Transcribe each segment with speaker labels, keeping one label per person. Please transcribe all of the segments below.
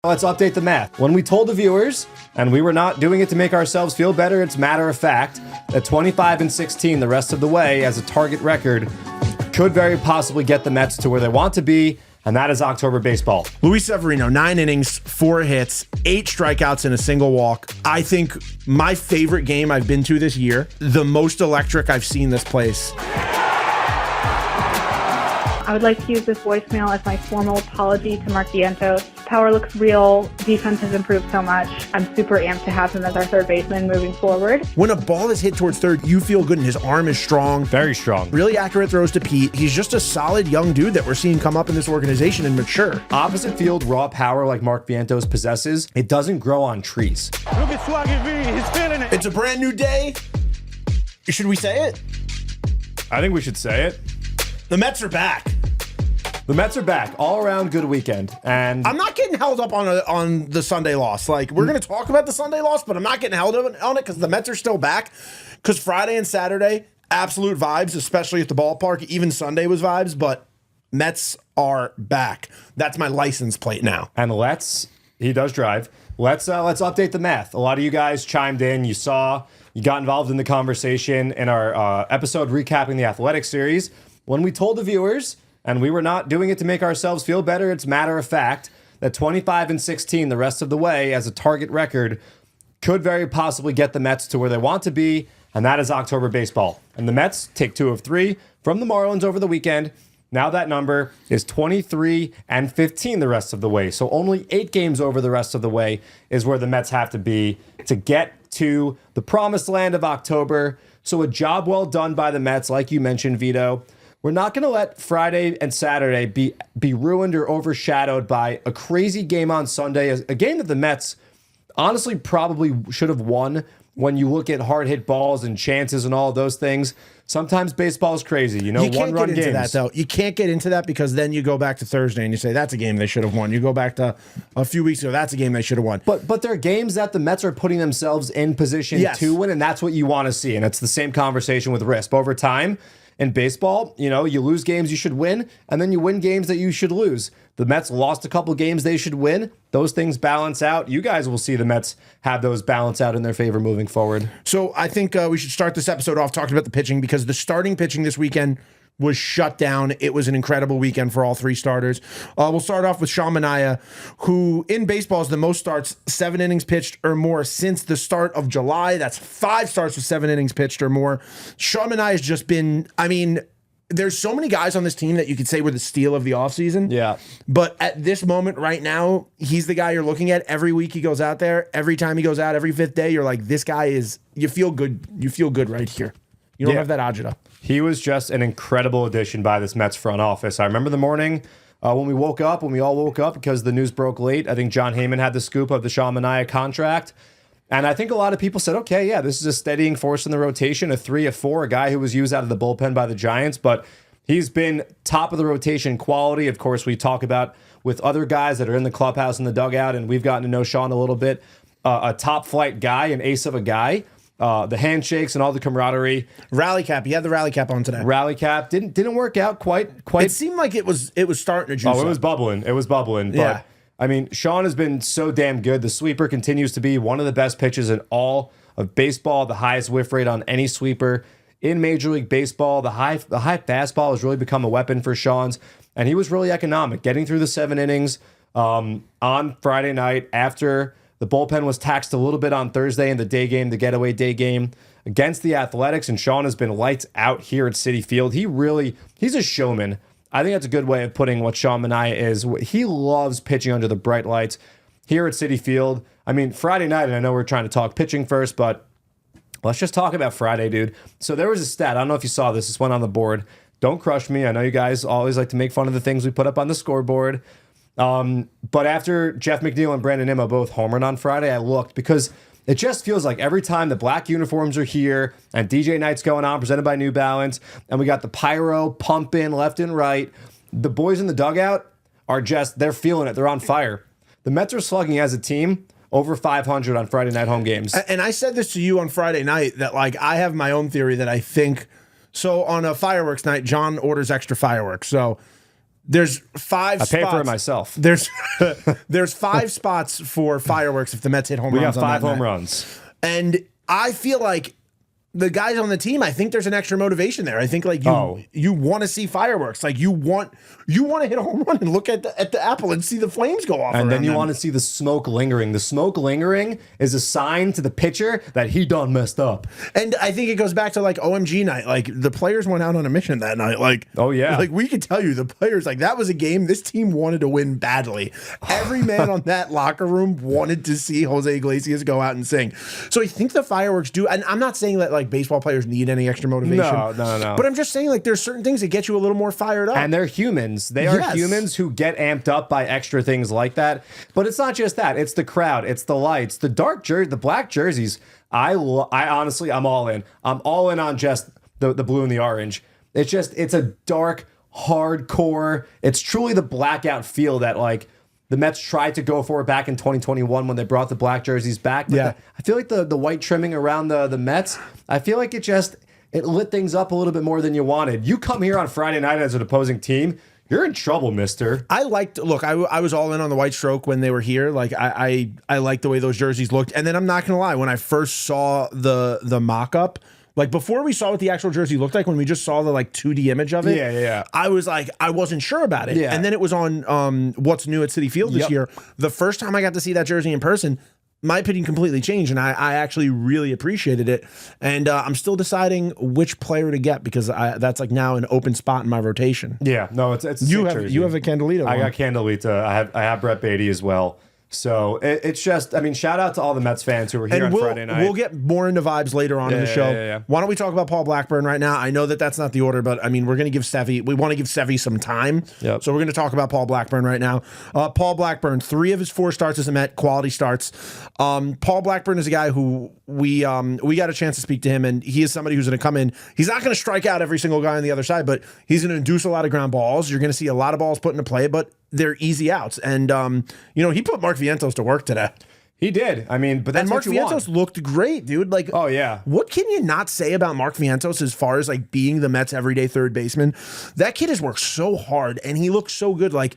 Speaker 1: Let's update the math. When we told the viewers, and we were not doing it to make ourselves feel better, it's matter of fact, that 25-16 the rest of the way as a target record could very possibly get the Mets to where they want to be, and that is October baseball.
Speaker 2: Luis Severino, 9 innings, 4 hits, 8 strikeouts, and a single walk. I think my favorite game I've been to this year, the most electric I've seen this place.
Speaker 3: I would like to use this voicemail as my formal apology to Mark Vientos. Power looks real. Defense has improved so much. I'm super amped to have him as our third baseman moving forward.
Speaker 2: When a ball is hit towards third, you feel good, and his arm is strong.
Speaker 1: Very strong.
Speaker 2: Really accurate throws to Pete. He's just a solid young dude that we're seeing come up in this organization and mature.
Speaker 1: Opposite field raw power like Mark Vientos possesses, it doesn't grow on trees.
Speaker 4: Look at Swaggy V. He's feeling it.
Speaker 2: It's a brand new day. Should we say it?
Speaker 1: I think we should say it.
Speaker 2: The Mets are back.
Speaker 1: The Mets are back. All around good weekend. And
Speaker 2: I'm not getting held up on the Sunday loss. Like, we're going to talk about the Sunday loss, but I'm not getting held up on it because the Mets are still back. Because Friday and Saturday, absolute vibes, especially at the ballpark. Even Sunday was vibes, but Mets are back. That's my license plate now.
Speaker 1: And he does drive. Let's update the math. A lot of you guys chimed in. You got involved in the conversation in our episode recapping the Athletics series. When we told the viewers, and we were not doing it to make ourselves feel better, it's matter of fact, that 25-16 the rest of the way as a target record could very possibly get the Mets to where they want to be, and that is October baseball. And the Mets take 2 of 3 from the Marlins over the weekend. Now that number is 23-15 the rest of the way. So only 8 games over the rest of the way is where the Mets have to be to get to the promised land of October. So a job well done by the Mets, like you mentioned, Vito. We're not going to let Friday and Saturday be ruined or overshadowed by a crazy game on Sunday, a game that the Mets honestly probably should have won when you look at hard hit balls and chances and all of those things. Sometimes baseball is crazy, you
Speaker 2: can't
Speaker 1: one-run
Speaker 2: get into
Speaker 1: games.
Speaker 2: that, though. You can't get into that because then you go back to Thursday and you say, that's a game they should have won. You go back to a few weeks ago, that's a game they should have won.
Speaker 1: But there are games that the Mets are putting themselves in position to win, and that's what you want to see. And it's the same conversation with RISP. Over time, in baseball, you lose games you should win, and then you win games that you should lose. The Mets lost a couple games they should win. Those things balance out. You guys will see the Mets have those balance out in their favor moving forward.
Speaker 2: So I think we should start this episode off talking about the pitching because the starting pitching this weekend was shut down. It was an incredible weekend for all 3 starters. We'll start off with Shea Manaea, who in baseball is the most starts, 7 innings pitched or more since the start of July. That's 5 starts with 7 innings pitched or more. Shea Manaea has just been, there's so many guys on this team that you could say were the steal of the offseason.
Speaker 1: Yeah.
Speaker 2: But at this moment right now, he's the guy you're looking at. Every week he goes out there. Every time he goes out, every 5th day, you're like, this guy is, you feel good. You feel good right here. You don't have that agita.
Speaker 1: He was just an incredible addition by this Mets front office. I remember the morning when we all woke up because the news broke late. I think John Heyman had the scoop of the Shea Manaea contract. And I think a lot of people said, okay, yeah, this is a steadying force in the rotation, a 3, a 4, a guy who was used out of the bullpen by the Giants. But he's been top of the rotation quality. Of course, we talk about with other guys that are in the clubhouse and the dugout, and we've gotten to know Sean a little bit. A top flight guy, an ace of a guy. The handshakes and all the camaraderie.
Speaker 2: Rally cap. He had the rally cap on today.
Speaker 1: Rally cap didn't work out quite.
Speaker 2: It seemed like it was starting to juice.
Speaker 1: Oh, it was bubbling. It was bubbling.
Speaker 2: Yeah.
Speaker 1: But Sean has been so damn good. The sweeper continues to be one of the best pitches in all of baseball. The highest whiff rate on any sweeper in Major League Baseball. The high fastball has really become a weapon for Sean's, and he was really economic, getting through the 7 innings on Friday night after the bullpen was taxed a little bit on Thursday in the day game, the getaway day game against the Athletics, and Sean has been lights out here at Citi Field. He's a showman. I think that's a good way of putting what Shea Manaea is. He loves pitching under the bright lights here at Citi Field. Friday night, and I know we're trying to talk pitching first, but let's just talk about Friday, dude. So there was a stat. I don't know if you saw this. This went on the board. Don't crush me. I know you guys always like to make fun of the things we put up on the scoreboard. But after Jeff McNeil and Brandon Nimmo both homered on Friday, I looked because it just feels like every time the black uniforms are here and DJ Night's going on, presented by New Balance, and we got the pyro pumping left and right, the boys in the dugout are they're feeling it. They're on fire. The Mets are slugging as a team over 500 on Friday night home games.
Speaker 2: And I said this to you on Friday night that I have my own theory that I think, so on a fireworks night, John orders extra fireworks. So There's 5
Speaker 1: I
Speaker 2: spots.
Speaker 1: pay for it myself.
Speaker 2: There's 5 spots for fireworks if the Mets hit home
Speaker 1: We
Speaker 2: runs.
Speaker 1: got 5
Speaker 2: on that
Speaker 1: home
Speaker 2: night.
Speaker 1: runs.
Speaker 2: And I feel like the guys on the team, I think there's an extra motivation there. I think like you want to see fireworks. Like you want to hit a home run and look at the apple and see the flames go off.
Speaker 1: And then you
Speaker 2: them.
Speaker 1: want to see the smoke lingering. The smoke lingering is a sign to the pitcher that he done messed up.
Speaker 2: And I think it goes back to like OMG night. Like the players went out on a mission that night. Like,
Speaker 1: oh yeah,
Speaker 2: like we could tell you the players, like that was a game this team wanted to win badly. Every man on that locker room wanted to see Jose Iglesias go out and sing. So I think the fireworks do. And I'm not saying that like baseball players need any extra motivation.
Speaker 1: No.
Speaker 2: But I'm just saying like there's certain things that get you a little more fired up.
Speaker 1: And they're humans. They are humans who get amped up by extra things like that. But it's not just that. It's the crowd. It's the lights. The the black jerseys. I honestly, I'm all in. I'm all in on just the blue and the orange. It's a dark, hardcore. It's truly the blackout feel that like the Mets tried to go for back in 2021 when they brought the black jerseys back. But I feel like the white trimming around the Mets, I feel like it lit things up a little bit more than you wanted. You come here on Friday night as an opposing team, you're in trouble, mister.
Speaker 2: I was all in on the white stroke when they were here. Like I liked the way those jerseys looked. And then I'm not gonna lie, when I first saw the mock-up, like before we saw what the actual jersey looked like, when we just saw the like 2D image of it,
Speaker 1: yeah.
Speaker 2: I was like, I wasn't sure about it.
Speaker 1: Yeah.
Speaker 2: And then it was on What's New at Citi Field this year. The first time I got to see that jersey in person, my opinion completely changed, and I actually really appreciated it. And I'm still deciding which player to get because that's like now an open spot in my rotation.
Speaker 1: Yeah, no, it's
Speaker 2: you
Speaker 1: sick
Speaker 2: have
Speaker 1: jersey.
Speaker 2: you have a Candelita.
Speaker 1: I got Candelita. I have Brett Beatty as well. So it's just, I mean, shout out to all the Mets fans who were here on Friday night.
Speaker 2: We'll get more into vibes later on in the show.
Speaker 1: Yeah.
Speaker 2: Why don't we talk about Paul Blackburn right now? I know that's not the order, but I mean, we're going to give Sevy, we want to give Sevy some time.
Speaker 1: Yep.
Speaker 2: So we're going to talk about Paul Blackburn right now. Paul Blackburn, 3 of his 4 starts as a Met, quality starts. Paul Blackburn is a guy who we got a chance to speak to him, and he is somebody who's going to come in. He's not going to strike out every single guy on the other side, but he's going to induce a lot of ground balls. You're going to see a lot of balls put into play, but they're easy outs. And, he put Mark Vientos to work today.
Speaker 1: He did. I mean, but that's
Speaker 2: Mark
Speaker 1: what you
Speaker 2: Vientos
Speaker 1: want.
Speaker 2: looked great, dude. Like,
Speaker 1: oh yeah.
Speaker 2: What can you not say about Mark Vientos as far as like being the Mets' everyday third baseman? That kid has worked so hard, and he looks so good. Like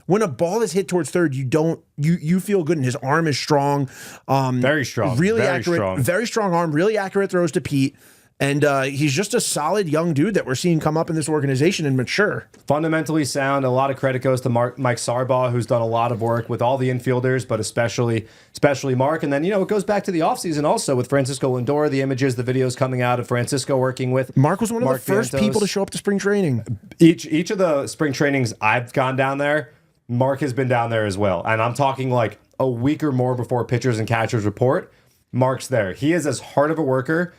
Speaker 2: when a ball is hit towards third, you feel good, and his arm is strong.
Speaker 1: Very strong.
Speaker 2: Really
Speaker 1: very
Speaker 2: accurate.
Speaker 1: Strong.
Speaker 2: Very strong arm. Really accurate throws to Pete. And he's just a solid young dude that we're seeing come up in this organization and mature.
Speaker 1: Fundamentally sound. A lot of credit goes to Mike Sarbaugh, who's done a lot of work with all the infielders, but especially Mark. And then, it goes back to the offseason also with Francisco Lindor, the images, the videos coming out of Francisco working with
Speaker 2: Mark was one of the first
Speaker 1: Vientos.
Speaker 2: people to show up to spring training.
Speaker 1: Each of the spring trainings I've gone down there, Mark has been down there as well. And I'm talking like a week or more before pitchers and catchers report. Mark's there. He is as hard of a worker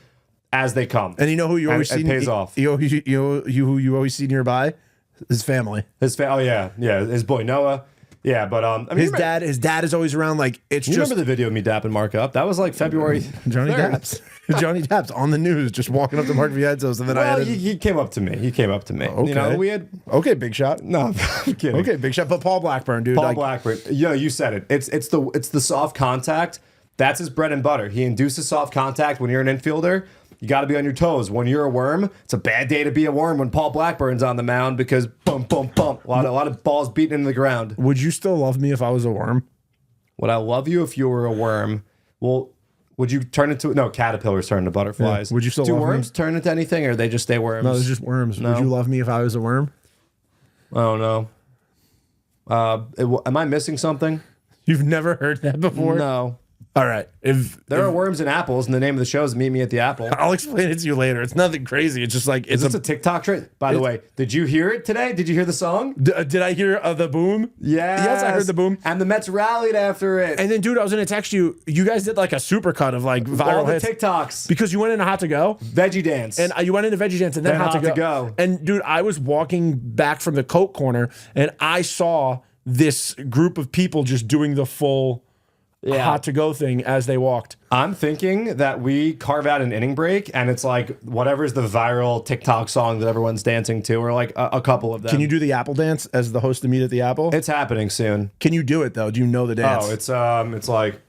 Speaker 1: as they come.
Speaker 2: And you know who you always see?
Speaker 1: It pays off.
Speaker 2: Who you always see nearby? His family.
Speaker 1: Oh yeah. His boy Noah. Yeah, but I mean,
Speaker 2: his dad is always around. Like it's
Speaker 1: you
Speaker 2: just
Speaker 1: remember the video of me dapping Mark up? That was like February.
Speaker 2: Johnny
Speaker 1: 3rd.
Speaker 2: Johnny Daps on the news, just walking up to Mark Vientos, and then
Speaker 1: he came up to me.
Speaker 2: Okay.
Speaker 1: We had
Speaker 2: big shot.
Speaker 1: No, I'm kidding.
Speaker 2: Okay, big shot. But Paul Blackburn, dude.
Speaker 1: Blackburn. Yeah, you said it. It's the soft contact. That's his bread and butter. He induces soft contact when you're an infielder. You got to be on your toes. When you're a worm, it's a bad day to be a worm when Paul Blackburn's on the mound because bump, bump, bump. A lot of balls beating into the ground.
Speaker 2: Would you still love me if I was a worm?
Speaker 1: Would I love you if you were a worm? Well, would you turn into caterpillars turn into butterflies?
Speaker 2: Yeah. Would you still
Speaker 1: do
Speaker 2: love
Speaker 1: worms
Speaker 2: me?
Speaker 1: Turn into anything, or they just stay worms?
Speaker 2: No, it's just worms.
Speaker 1: No.
Speaker 2: Would you love me if I was a worm?
Speaker 1: I don't know. Am I missing something?
Speaker 2: You've never heard that before?
Speaker 1: No.
Speaker 2: All right. If
Speaker 1: there are worms in apples, and the name of the show is Meet Me at the Apple.
Speaker 2: I'll explain it to you later. It's nothing crazy. It's just like
Speaker 1: it's a TikTok trend. By the way, did you hear it today? Did you hear the song?
Speaker 2: Did I hear the boom? Yes, I heard the boom.
Speaker 1: And the Mets rallied after it.
Speaker 2: And then, dude, I was gonna text you. You guys did like a supercut of like viral
Speaker 1: all the
Speaker 2: hits.
Speaker 1: TikToks
Speaker 2: Because you went into Hot to Go,
Speaker 1: Veggie Dance,
Speaker 2: and you went into Veggie Dance, and then Hot to Go. And dude, I was walking back from the Coke corner, and I saw this group of people just doing the full. Hot to Go thing as they walked.
Speaker 1: I'm thinking that we carve out an inning break, and it's like whatever's the viral TikTok song that everyone's dancing to, or like a couple of them.
Speaker 2: Can you do the Apple dance as the host of Meet at the Apple?
Speaker 1: It's happening soon.
Speaker 2: Can you do it though? Do you know the dance?
Speaker 1: Oh, it's like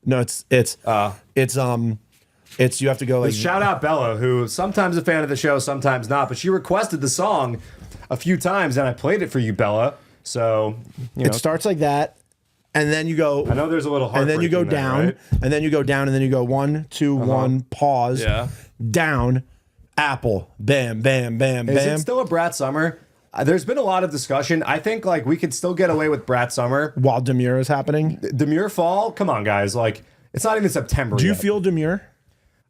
Speaker 2: no, it's It's you have to go like
Speaker 1: Shout out Bella, who sometimes a fan of the show, sometimes not, but she requested the song a few times, and I played it for you, Bella. So
Speaker 2: it starts like that, and then you go.
Speaker 1: I know there's a little
Speaker 2: and then you go
Speaker 1: there,
Speaker 2: down,
Speaker 1: right?
Speaker 2: and then you go down, and then you go 1, 2, 1, pause, down, apple, bam, bam, bam, bam.
Speaker 1: Is it still a Brat Summer? There's been a lot of discussion. I think like we could still get away with Brat Summer
Speaker 2: while Demure is happening.
Speaker 1: Demure fall? Come on, guys. Like it's not even September.
Speaker 2: Do you
Speaker 1: yet.
Speaker 2: feel Demure?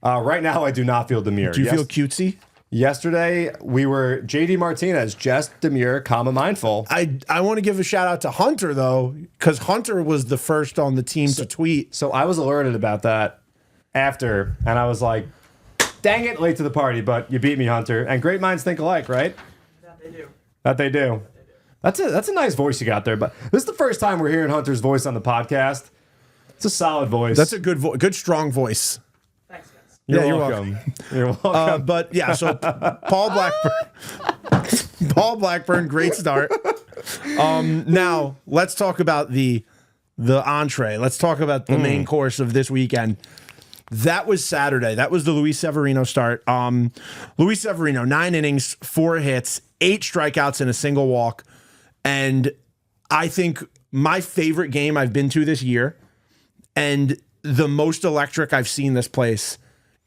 Speaker 1: Right now, I do not feel Demure.
Speaker 2: Do you feel cutesy?
Speaker 1: Yesterday, we were JD Martinez, just Demure, comma mindful.
Speaker 2: I want to give a shout out to Hunter, though, because Hunter was the first on the team to tweet.
Speaker 1: So I was alerted about that after, and I was like, dang it, late to the party, but you beat me, Hunter. And great minds think alike, right? That they do. That's a nice voice you got there, but this is the first time we're hearing Hunter's voice on the podcast. It's a solid voice.
Speaker 2: That's a good strong voice.
Speaker 1: You're welcome. You're welcome.
Speaker 2: But yeah, so Paul Blackburn, great start. Now let's talk about the entree. Let's talk about the main course of this weekend. That was Saturday. That was the Luis Severino start. Luis Severino, 9 innings, 4 hits, 8 strikeouts, and a single walk. And I think my favorite game I've been to this year, and the most electric I've seen this place.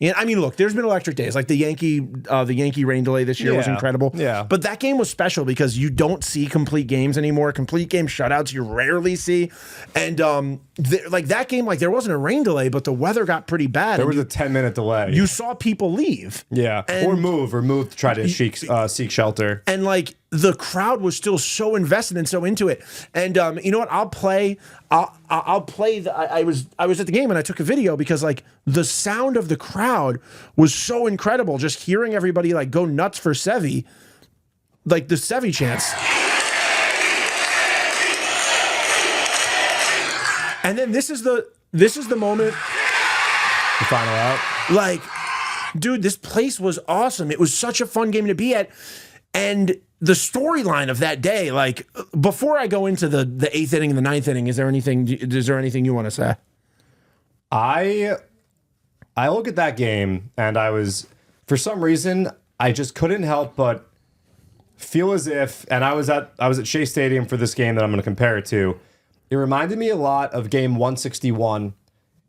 Speaker 2: And I mean, look, there's been electric days. Like the Yankee rain delay this year was incredible.
Speaker 1: Yeah.
Speaker 2: But that game was special because you don't see complete games anymore. Complete game shutouts you rarely see. And like that game, like there wasn't a rain delay, but the weather got pretty bad.
Speaker 1: There was a 10-minute delay.
Speaker 2: You saw people leave.
Speaker 1: Yeah.
Speaker 2: And
Speaker 1: Or move to try to seek shelter.
Speaker 2: And like the crowd was still so invested and so into it. And you know what? I'll play. I was at the game and I took a video because like the sound of the crowd was so incredible. Just hearing everybody like go nuts for Sevy, like the Sevy chants. And then this is the moment.
Speaker 1: The final out.
Speaker 2: Like, dude, this place was awesome. It was such a fun game to be at. And the storyline of that day, like before I go into the 8th inning and the 9th inning, is there anything you want to say?
Speaker 1: I look at that game and I was, for some reason, I just couldn't help but feel as if, and I was at Shea Stadium for this game that I'm going to compare it to. It reminded me a lot of game 161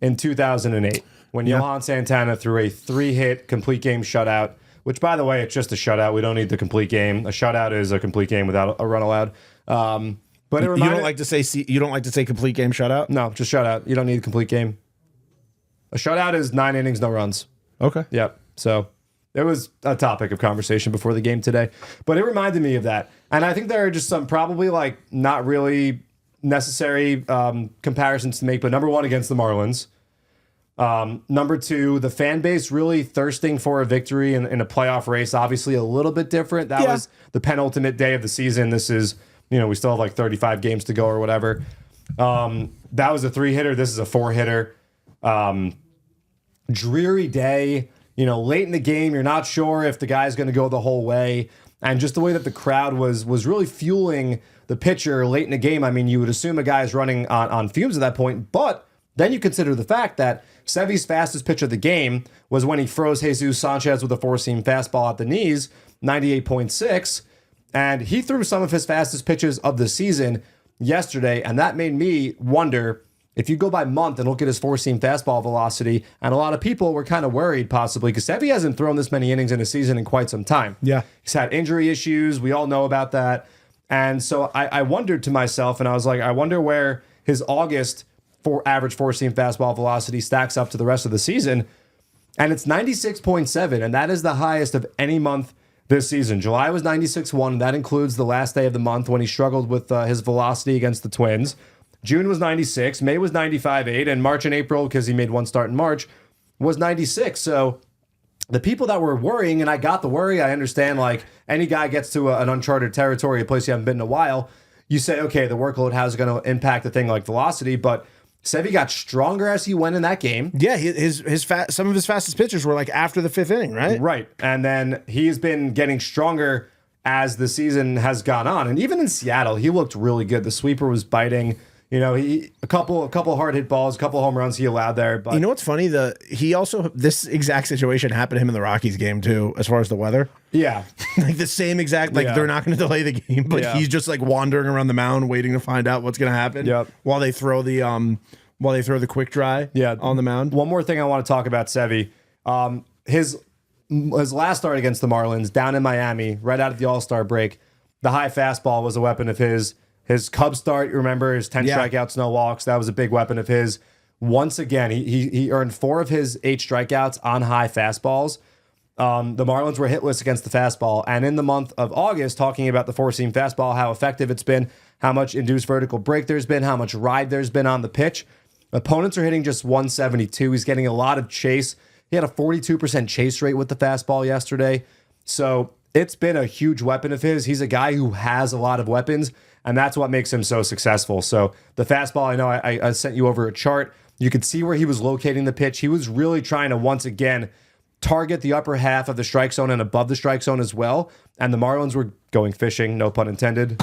Speaker 1: in 2008 when Johan Santana threw a 3-hit complete game shutout, which, by the way, it's just a shutout. We don't need the complete game. A shutout is a complete game without a run allowed. But it reminded,
Speaker 2: you don't like to say complete game shutout?
Speaker 1: No, just shutout. You don't need a complete game. A shutout is 9 innings, no runs.
Speaker 2: Okay.
Speaker 1: Yep. So it was a topic of conversation before the game today. But it reminded me of that. And I think there are just some probably like not really necessary comparisons to make. But number one, against the Marlins. Number two, the fan base really thirsting for a victory in a playoff race. Obviously a little bit different. That was the penultimate day of the season. This is, we still have like 35 games to go or whatever. That was a 3-hitter. This is a 4-hitter. Dreary day, late in the game. You're not sure if the guy's going to go the whole way. And just the way that the crowd was really fueling the pitcher late in the game. I mean, you would assume a guy's running on fumes at that point, but then you consider the fact that Sevy's fastest pitch of the game was when he froze Jesus Sanchez with a 4-seam fastball at the knees, 98.6. And he threw some of his fastest pitches of the season yesterday. And that made me wonder, if you go by month and look at his 4-seam fastball velocity, and a lot of people were kind of worried possibly because Sevy hasn't thrown this many innings in a season in quite some time.
Speaker 2: Yeah.
Speaker 1: He's had injury issues. We all know about that. And so I wondered to myself, and I was like, I wonder where his August average 4-seam fastball velocity stacks up to the rest of the season. And it's 96.7, and that is the highest of any month this season. July was 96.1. That includes the last day of the month when he struggled with his velocity against the Twins. June was 96. May was 95.8. And March and April, because he made one start in March, was 96. So the people that were worrying, and I got the worry, I understand, like any guy gets to an uncharted territory, a place you haven't been in a while, you say, okay, the workload, how's it going to impact a thing like velocity? But Sevy got stronger as he went in that game.
Speaker 2: Yeah, some of his fastest pitches were like after the 5th inning, right?
Speaker 1: Right. And then he's been getting stronger as the season has gone on. And even in Seattle, he looked really good. The sweeper was biting. A couple hard hit balls, a couple home runs he allowed there. But
Speaker 2: You know what's funny? This exact situation happened to him in the Rockies game too, as far as the weather.
Speaker 1: yeah,
Speaker 2: Like the same exact, they're not going to delay the game, but
Speaker 1: Yeah.
Speaker 2: he's just like wandering around the mound waiting to find out what's going to happen.
Speaker 1: Yep.
Speaker 2: While they throw the quick dry on the mound.
Speaker 1: One more thing I want to talk about Sevy. His last start against the Marlins down in Miami, right out of the All-Star break, the high fastball was a weapon of his. His Cubs start, you remember, his 10 strikeouts, no walks. That was a big weapon of his. Once again, he earned 4 of his 8 strikeouts on high fastballs. The Marlins were hitless against the fastball. And in the month of August, talking about the four-seam fastball, how effective it's been, how much induced vertical break there's been, how much ride there's been on the pitch. Opponents are hitting just 172. He's getting a lot of chase. He had a 42% chase rate with the fastball yesterday. So it's been a huge weapon of his. He's a guy who has a lot of weapons, and that's what makes him so successful. So the fastball, I know I sent you over a chart. You could see where he was locating the pitch. He was really trying to, once again, target the upper half of the strike zone and above the strike zone as well. And the Marlins were going fishing, no pun intended.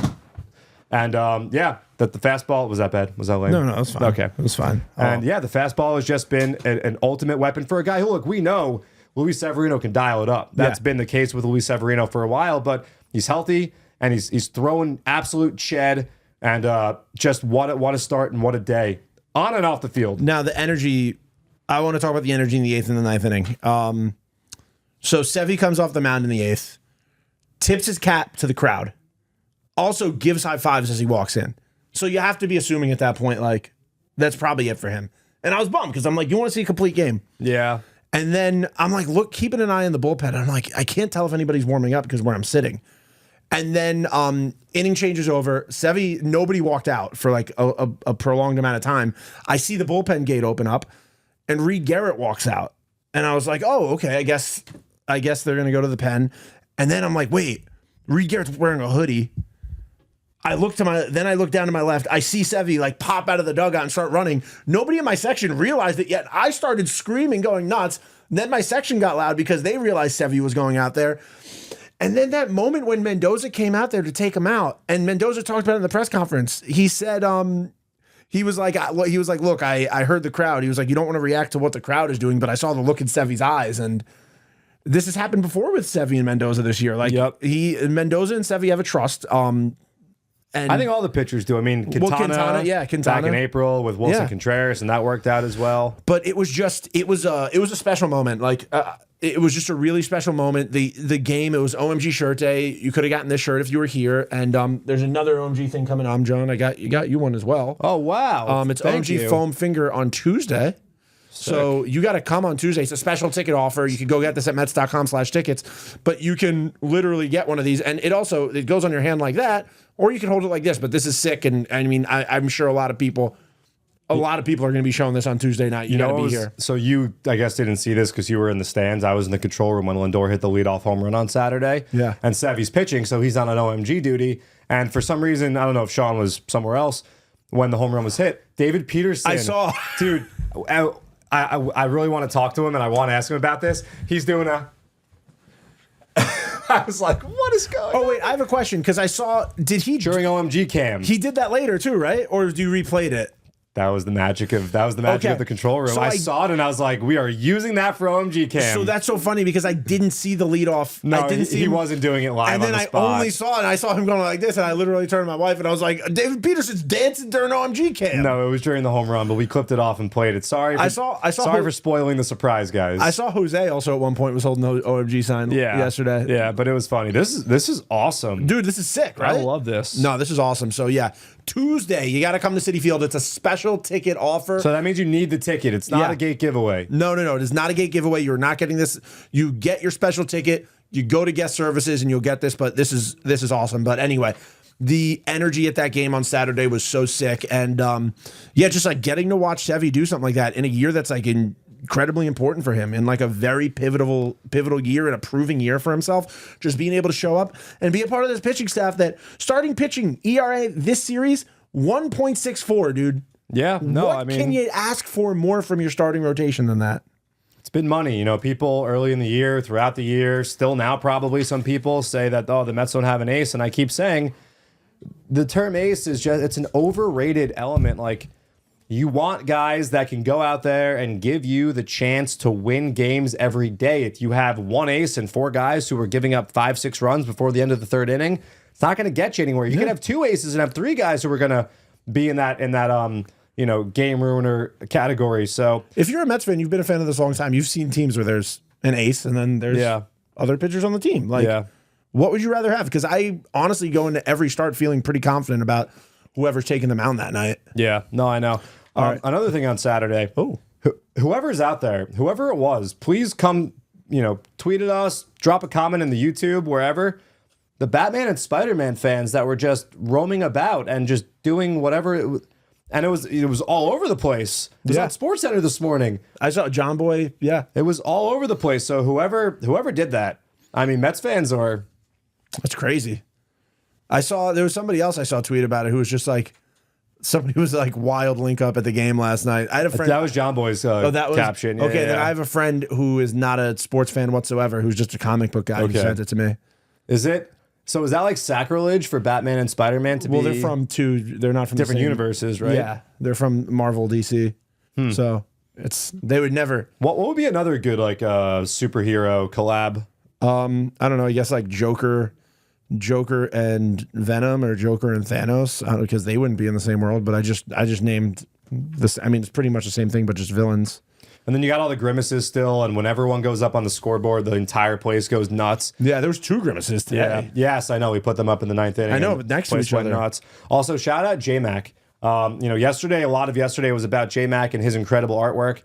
Speaker 1: And that the fastball, was that bad? Was that lame?
Speaker 2: No, it was fine.
Speaker 1: Okay.
Speaker 2: It was fine.
Speaker 1: And the fastball has just been an ultimate weapon for a guy who, look, we know Luis Severino can dial it up. That's been the case with Luis Severino for a while, but he's healthy and he's throwing absolute shed, and just what a start and what a day on and off the field.
Speaker 2: Now the energy, I want to talk about the energy in the 8th and the 9th inning. So Sevy comes off the mound in the 8th, tips his cap to the crowd, also gives high fives as he walks in. So you have to be assuming at that point, like, that's probably it for him. And I was bummed because I'm like, you want to see a complete game.
Speaker 1: Yeah.
Speaker 2: And then I'm like, look, keeping an eye on the bullpen. I'm like, I can't tell if anybody's warming up because where I'm sitting. And then inning changes over. Sevy, nobody walked out for like a prolonged amount of time. I see the bullpen gate open up, and Reed Garrett walks out. And I was like, oh, okay, I guess they're gonna go to the pen. And then I'm like, wait, Reed Garrett's wearing a hoodie. I look down to my left. I see Sevy like pop out of the dugout and start running. Nobody in my section realized it yet. I started screaming, going nuts. Then my section got loud because they realized Sevy was going out there. And then that moment when Mendoza came out there to take him out, and Mendoza talked about it in the press conference. He said, he was like, look, I heard the crowd. He was like, you don't want to react to what the crowd is doing, but I saw the look in Sevy's eyes, and this has happened before with Sevy and Mendoza this year. Like, Mendoza and Sevy have a trust. And
Speaker 1: I think all the pitchers do. I mean, Quintana, back in April with Wilson Contreras, and that worked out as well.
Speaker 2: But it was a special moment. Like, it was just a really special moment. The game, it was OMG shirt day. You could have gotten this shirt if you were here. And there's another OMG thing coming on, John. I got you one as well.
Speaker 1: Oh, wow.
Speaker 2: It's OMG Foam Finger on Tuesday. So you got to come on Tuesday. It's a special ticket offer. You can go get this at Mets.com/tickets, but you can literally get one of these. And it goes on your hand like that, or you can hold it like this, but this is sick. And I mean, I'm sure a lot of people are going to be showing this on Tuesday night. You got to be here.
Speaker 1: So you, I guess, didn't see this because you were in the stands. I was in the control room when Lindor hit the leadoff home run on Saturday.
Speaker 2: Yeah.
Speaker 1: And Sevy's pitching, so he's on an OMG duty. And for some reason, I don't know if Sean was somewhere else when the home run was hit. David Peterson.
Speaker 2: I saw.
Speaker 1: Dude, I really want to talk to him, and I want to ask him about this. He's doing a... I was like, what is going on?
Speaker 2: Oh, wait, I have a question, because I saw... Did he...
Speaker 1: During OMG Cam.
Speaker 2: He did that later, too, right? Or did you replayed it?
Speaker 1: That was the magic of the control room.
Speaker 2: So
Speaker 1: I saw it and I was like, we are using that for OMG Cam.
Speaker 2: So that's so funny because I didn't see the leadoff.
Speaker 1: No,
Speaker 2: I didn't see
Speaker 1: he
Speaker 2: him.
Speaker 1: wasn't doing it live.
Speaker 2: And then
Speaker 1: on the
Speaker 2: I
Speaker 1: spot.
Speaker 2: only saw it, and I saw him going like this, and I literally turned to my wife and I was like, David Peterson's dancing during OMG Cam.
Speaker 1: No, it was during the home run, but we clipped it off and played it. Sorry for spoiling the surprise, guys.
Speaker 2: I saw Jose also at one point was holding the OMG sign yesterday.
Speaker 1: Yeah, but it was funny. This is awesome.
Speaker 2: Dude, this is sick, right?
Speaker 1: I love this.
Speaker 2: No, this is awesome. So yeah, Tuesday, you got to come to Citi Field. It's a special ticket offer.
Speaker 1: So that means you need the ticket. It's not a gate giveaway.
Speaker 2: No. It is not a gate giveaway. You're not getting this. You get your special ticket. You go to guest services and you'll get this. But this is awesome. But anyway, the energy at that game on Saturday was so sick. And just like getting to watch Sevy do something like that in a year that's like incredibly important for him, in like a very pivotal year and a proving year for himself. Just being able to show up and be a part of this pitching staff that starting pitching ERA this series 1.64, dude.
Speaker 1: Yeah, no,
Speaker 2: what can you ask for more from your starting rotation than that?
Speaker 1: It's been money. You know, people early in the year, throughout the year, still now probably some people say that, oh, the Mets don't have an ace. And I keep saying, the term ace is just, it's an overrated element. Like, you want guys that can go out there and give you the chance to win games every day. If you have one ace and 4 guys who are giving up 5-6 runs before the end of the 3rd inning, it's not going to get you anywhere. You can have 2 aces and have 3 guys who are going to be in that game ruiner category. So
Speaker 2: if you're a Mets fan, you've been a fan of this a long time. You've seen teams where there's an ace and then there's other pitchers on the team. Like, what would you rather have? Because I honestly go into every start feeling pretty confident about whoever's taking the mound that night.
Speaker 1: Yeah, no, I know.
Speaker 2: Right.
Speaker 1: Another thing on Saturday.
Speaker 2: Oh,
Speaker 1: whoever's out there, whoever it was, please come, tweet at us, drop a comment in the YouTube, wherever. The Batman and Spider-Man fans that were just roaming about and just doing whatever it was. And it was all over the place. It was on SportsCenter this morning.
Speaker 2: I saw John Boy. Yeah,
Speaker 1: it was all over the place. So whoever did that, I mean, Mets fans are.
Speaker 2: That's crazy. There was somebody else I saw tweet about it who was just like, somebody was like wild link up at the game last night. I had a friend.
Speaker 1: That was John Boy's caption. Yeah,
Speaker 2: okay, then I have a friend who is not a sports fan whatsoever, who's just a comic book guy who sent it to me.
Speaker 1: Is it? So is that like sacrilege for Batman and Spider-Man to be?
Speaker 2: Well, they're not from
Speaker 1: different
Speaker 2: the same
Speaker 1: universes, right?
Speaker 2: Yeah, they're from Marvel, DC. So they would never.
Speaker 1: What would be another good like superhero collab?
Speaker 2: I don't know. I guess like Joker and Venom, or Joker and Thanos, because they wouldn't be in the same world. But I just named this. I mean, it's pretty much the same thing, but just villains.
Speaker 1: And then you got all the grimaces still, and whenever one goes up on the scoreboard, the entire place goes nuts.
Speaker 2: Yeah, there was 2 grimaces today.
Speaker 1: Yeah. Yes, I know. We put them up in the 9th inning.
Speaker 2: I know, but next to each other.
Speaker 1: Nuts. Also, shout out J-Mac. A lot of yesterday was about J-Mac and his incredible artwork.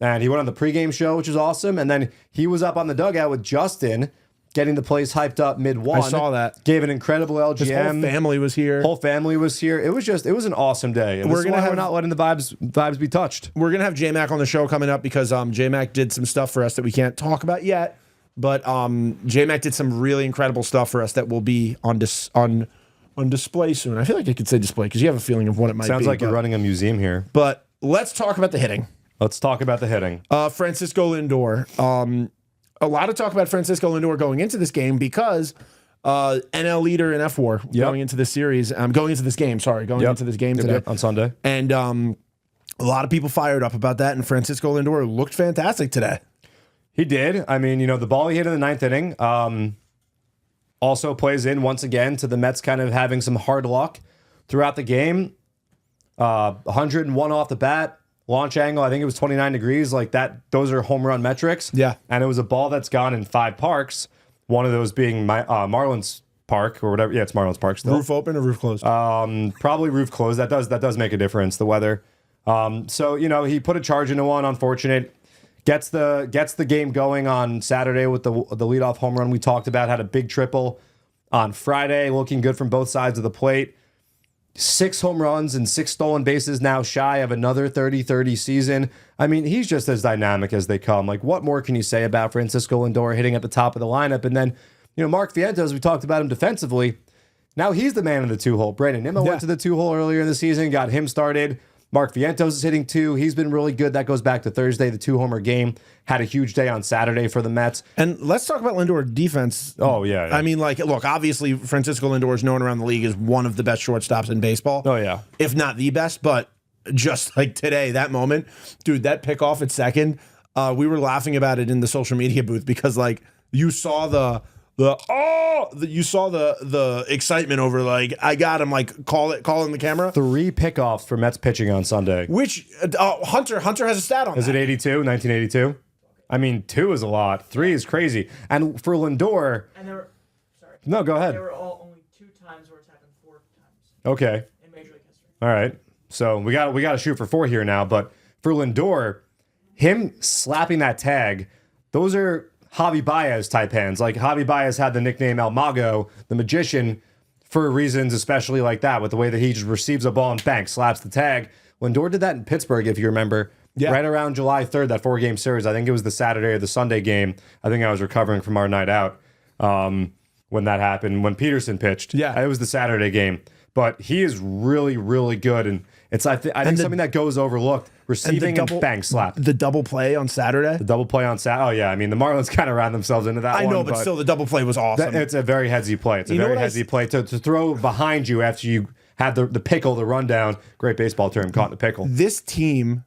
Speaker 1: And he went on the pregame show, which was awesome. And then he was up on the dugout with Justin, getting the place hyped up mid-1.
Speaker 2: I saw that.
Speaker 1: Gave an incredible LGM.
Speaker 2: His whole family was here. It was an awesome day. And we're not letting the vibes be touched. We're gonna have J-Mac on the show coming up because J-Mac did some stuff for us that we can't talk about yet. But J-Mac did some really incredible stuff for us that will be on display soon. I feel like I could say display because you have a feeling of what it might be.
Speaker 1: Sounds like you're running a museum here.
Speaker 2: But let's talk about the hitting. Francisco Lindor. A lot of talk about Francisco Lindor going into this game because NL leader in F4 going into this series. Going into this game today
Speaker 1: on Sunday.
Speaker 2: And a lot of people fired up about that. And Francisco Lindor looked fantastic today.
Speaker 1: He did. I mean, the ball he hit in the 9th inning also plays in once again to the Mets kind of having some hard luck throughout the game. 101 off the bat. Launch angle, I think it was 29 degrees. Like that, those are home run metrics.
Speaker 2: Yeah.
Speaker 1: And it was a ball that's gone in 5 parks. One of those being Marlins Park or whatever. Yeah, it's Marlins Park still.
Speaker 2: Roof open or roof closed?
Speaker 1: Probably roof closed. That does make a difference, the weather. So, he put a charge into one, unfortunate. Gets the game going on Saturday with the leadoff home run we talked about. Had a big triple on Friday, looking good from both sides of the plate. 6 home runs and 6 stolen bases, now shy of another 30-30 season. I mean, he's just as dynamic as they come. Like, what more can you say about Francisco Lindor hitting at the top of the lineup? And then, Mark Vientos, we talked about him defensively. Now he's the man in the 2-hole. Brandon Nimmo went to the 2-hole earlier in the season, got him started. Mark Vientos is hitting 2. He's been really good. That goes back to Thursday, the 2-homer game. Had a huge day on Saturday for the Mets.
Speaker 2: And let's talk about Lindor defense.
Speaker 1: Oh, yeah.
Speaker 2: I mean, look, obviously, Francisco Lindor is known around the league as one of the best shortstops in baseball.
Speaker 1: Oh, yeah.
Speaker 2: If not the best, but just like today, that moment, dude, that pickoff at second, we were laughing about it in the social media booth because, you saw the excitement over I got him, call in the camera.
Speaker 1: 3 pickoffs for Mets pitching on Sunday.
Speaker 2: Which Hunter has a stat on.
Speaker 1: Is it 1982? I mean, 2 is a lot. 3 is crazy. And for Lindor, no, go ahead.
Speaker 5: There were only 2 times where it's happened 4 times.
Speaker 1: Okay.
Speaker 5: In Major League history.
Speaker 1: All right. So we got to shoot for 4 here now. But for Lindor, him slapping that tag, those are Javi Baez type hands. Like Javi Baez had the nickname El Mago, the magician, for reasons especially like that, with the way that he just receives a ball and bang, slaps the tag. Lindor did that in Pittsburgh, if you remember. Yeah. Right around July 3rd, that 4-game series. I think it was the Saturday or the Sunday game. I think I was recovering from our night out when that happened, when Peterson pitched.
Speaker 2: Yeah.
Speaker 1: It was the Saturday game. But he is really, really good. And It's I think something that goes overlooked. Receiving and bang slap.
Speaker 2: The double play on Saturday.
Speaker 1: The double play on Saturday. Oh yeah, I mean the Marlins kind of ran themselves into that.
Speaker 2: I know, but still, the double play was awesome.
Speaker 1: It's a very headsy play. It's a very headsy play to throw behind you after you had the pickle, the rundown. Great baseball term, caught in the pickle.
Speaker 2: This team,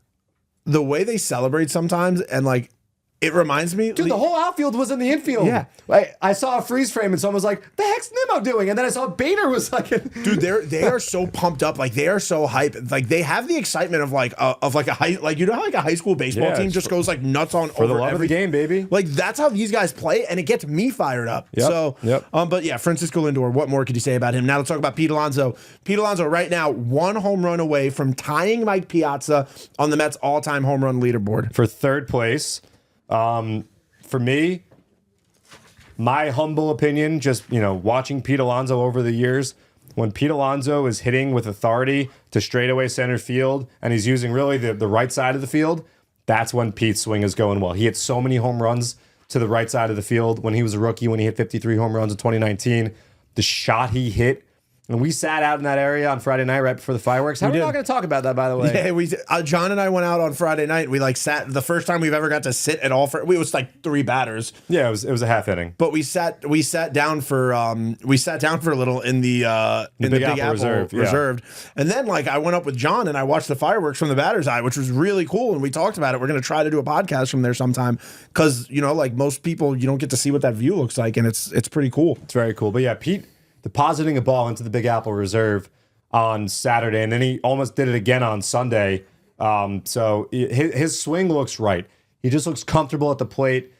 Speaker 2: the way they celebrate sometimes, and like. It reminds me...
Speaker 1: Dude, the whole outfield was in the infield.
Speaker 2: Yeah.
Speaker 1: I saw a freeze frame and someone was like, the heck's Nimmo doing? And then I saw Bader was like...
Speaker 2: Dude, they are so pumped up. Like, they are so hyped. Like, they have the excitement of a high... Like, you know how like a high school baseball team just goes like nuts on
Speaker 1: for the love of the game, baby.
Speaker 2: Like, that's how these guys play, and it gets me fired up. But yeah, Francisco Lindor, what more could you say about him? Now let's talk about Pete Alonso. Pete Alonso right now, 1 home run away from tying Mike Piazza on the Mets all-time home run leaderboard.
Speaker 1: For third place... For me, my humble opinion, just watching Pete Alonso over the years, when Pete Alonso is hitting with authority to straightaway center field and he's using really the right side of the field, that's when Pete's swing is going well. He hit so many home runs to the right side of the field when he was a rookie, when he hit 53 home runs in 2019. The shot he hit. And we sat out in that area on Friday night right before the fireworks. How are we not going to talk about that, by the way?
Speaker 2: Yeah, John and I went out on Friday night. We sat the first time we've ever got to sit at all. It was like 3 batters.
Speaker 1: Yeah, it was a half inning.
Speaker 2: But we sat down for a little in the Big Apple reserved. And then I went up with John and I watched the fireworks from the batter's eye, which was really cool. And we talked about it. We're going to try to do a podcast from there sometime because like most people, you don't get to see what that view looks like, and it's pretty cool.
Speaker 1: It's very cool. But yeah, Pete depositing a ball into the Big Apple Reserve on Saturday, and then he almost did it again on Sunday. So his swing looks right. He just looks comfortable at the plate.